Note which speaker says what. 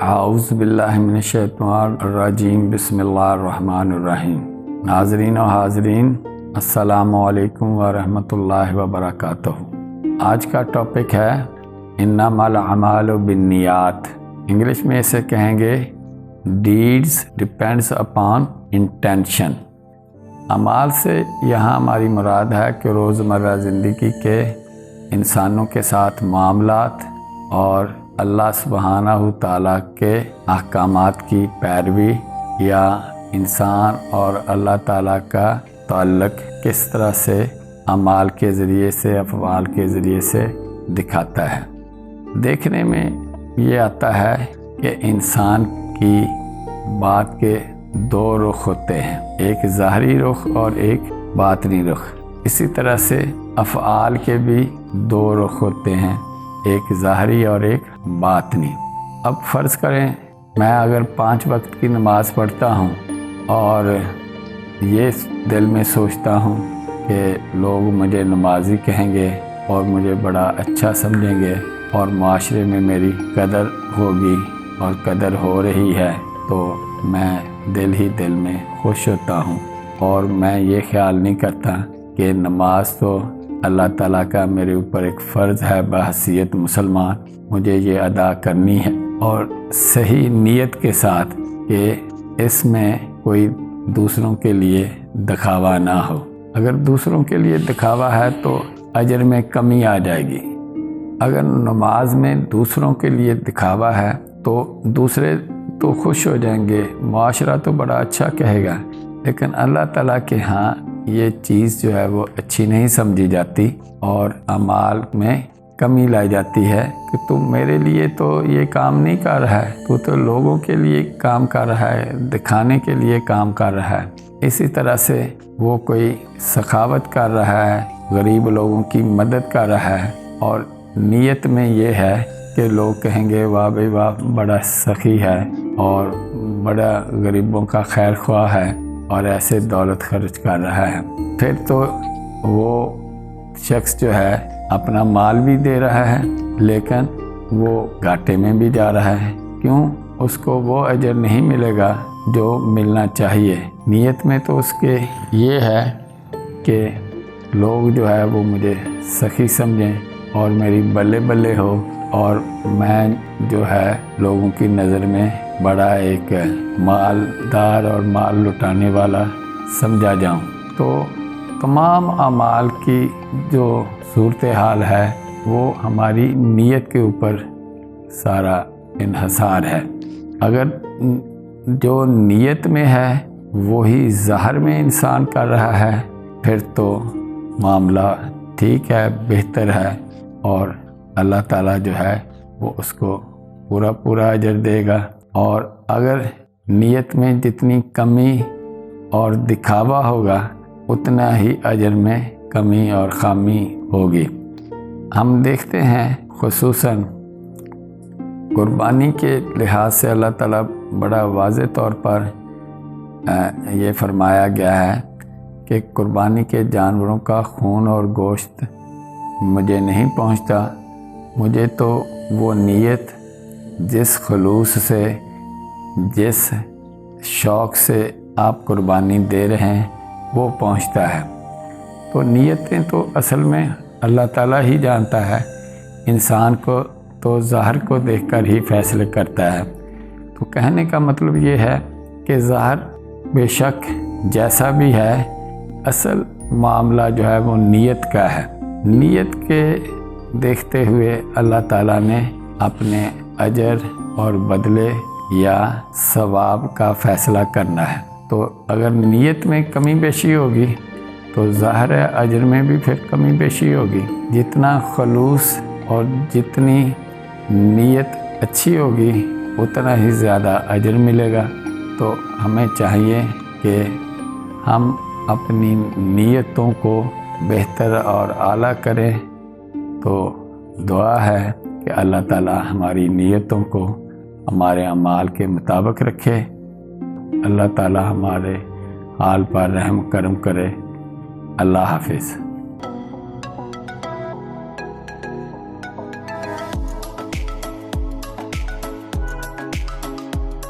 Speaker 1: اعوذ باللہ من الشیطان الرجیم بسم اللہ الرحمن الرحیم۔ ناظرین و حاضرین، السلام علیکم ورحمۃ اللہ وبرکاتہ۔ آج کا ٹاپک ہے انما الاعمال بالنیات۔ انگلش میں اسے کہیں گے ڈیڈز ڈپینڈس اپان انٹینشن۔ اعمال سے یہاں ہماری مراد ہے کہ روزمرہ زندگی کے انسانوں کے ساتھ معاملات اور اللہ سبحانہ تعالیٰ کے احکامات کی پیروی، یا انسان اور اللہ تعالیٰ کا تعلق کس طرح سے اعمال کے ذریعے سے، افعال کے ذریعے سے دکھاتا ہے۔ دیکھنے میں یہ آتا ہے کہ انسان کی بات کے دو رخ ہوتے ہیں، ایک ظاہری رخ اور ایک باطنی رخ۔ اسی طرح سے افعال کے بھی دو رخ ہوتے ہیں، ایک ظاہری اور ایک باطنی۔ اب فرض کریں میں اگر 5 وقت کی نماز پڑھتا ہوں اور یہ دل میں سوچتا ہوں کہ لوگ مجھے نمازی کہیں گے اور مجھے بڑا اچھا سمجھیں گے اور معاشرے میں میری قدر ہوگی اور قدر ہو رہی ہے، تو میں دل ہی دل میں خوش ہوتا ہوں اور میں یہ خیال نہیں کرتا کہ نماز تو اللہ تعالیٰ کا میرے اوپر ایک فرض ہے بحیثیت مسلمان، مجھے یہ ادا کرنی ہے، اور صحیح نیت کے ساتھ کہ اس میں کوئی دوسروں کے لیے دکھاوا نہ ہو۔ اگر دوسروں کے لیے دکھاوا ہے تو اجر میں کمی آ جائے گی۔ اگر نماز میں دوسروں کے لیے دکھاوا ہے تو دوسرے تو خوش ہو جائیں گے، معاشرہ تو بڑا اچھا کہے گا، لیکن اللہ تعالیٰ کے ہاں یہ چیز جو ہے وہ اچھی نہیں سمجھی جاتی اور اعمال میں کمی لائی جاتی ہے کہ تم میرے لیے تو یہ کام نہیں کر رہا ہے، تو لوگوں کے لیے کام کر رہا ہے، دکھانے کے لیے کام کر رہا ہے۔ اسی طرح سے وہ کوئی سخاوت کر رہا ہے، غریب لوگوں کی مدد کر رہا ہے، اور نیت میں یہ ہے کہ لوگ کہیں گے واہ بھائی واہ، بڑا سخی ہے اور بڑا غریبوں کا خیر خواہ ہے اور ایسے دولت خرچ کر رہا ہے، پھر تو وہ شخص جو ہے اپنا مال بھی دے رہا ہے لیکن وہ گھاٹے میں بھی جا رہا ہے۔ کیوں؟ اس کو وہ اجر نہیں ملے گا جو ملنا چاہیے۔ نیت میں تو اس کے یہ ہے کہ لوگ جو ہے وہ مجھے سخی سمجھیں اور میری بلے بلے ہو اور میں جو ہے لوگوں کی نظر میں بڑا ایک مالدار اور مال لٹانے والا سمجھا جاؤں۔ تو تمام اعمال کی جو صورتحال ہے وہ ہماری نیت کے اوپر سارا انحصار ہے۔ اگر جو نیت میں ہے وہی ظاہر میں انسان کر رہا ہے پھر تو معاملہ ٹھیک ہے، بہتر ہے، اور اللہ تعالیٰ جو ہے وہ اس کو پورا اجر دے گا۔ اور اگر نیت میں جتنی کمی اور دکھاوا ہوگا اتنا ہی اجر میں کمی اور خامی ہوگی۔ ہم دیکھتے ہیں خصوصاً قربانی کے لحاظ سے اللہ تعالیٰ بڑا واضح طور پر یہ فرمایا گیا ہے کہ قربانی کے جانوروں کا خون اور گوشت مجھے نہیں پہنچتا، مجھے تو وہ نیت جس خلوص سے، جس شوق سے آپ قربانی دے رہے ہیں وہ پہنچتا ہے۔ تو نیتیں تو اصل میں اللہ تعالیٰ ہی جانتا ہے، انسان کو تو ظاہر کو دیکھ کر ہی فیصلے کرتا ہے۔ تو کہنے کا مطلب یہ ہے کہ ظاہر بے شک جیسا بھی ہے، اصل معاملہ جو ہے وہ نیت کا ہے۔ نیت کے دیکھتے ہوئے اللہ تعالیٰ نے اپنے اجر اور بدلے یا ثواب کا فیصلہ کرنا ہے۔ تو اگر نیت میں کمی بیشی ہوگی تو ظاہر ہے اجر میں بھی پھر کمی بیشی ہوگی۔ جتنا خلوص اور جتنی نیت اچھی ہوگی اتنا ہی زیادہ اجر ملے گا۔ تو ہمیں چاہیے کہ ہم اپنی نیتوں کو بہتر اور اعلیٰ کریں۔ تو دعا ہے کہ اللہ تعالیٰ ہماری نیتوں کو ہمارے اعمال کے مطابق رکھے، اللہ تعالیٰ ہمارے حال پر رحم کرم کرے۔ اللہ حافظ۔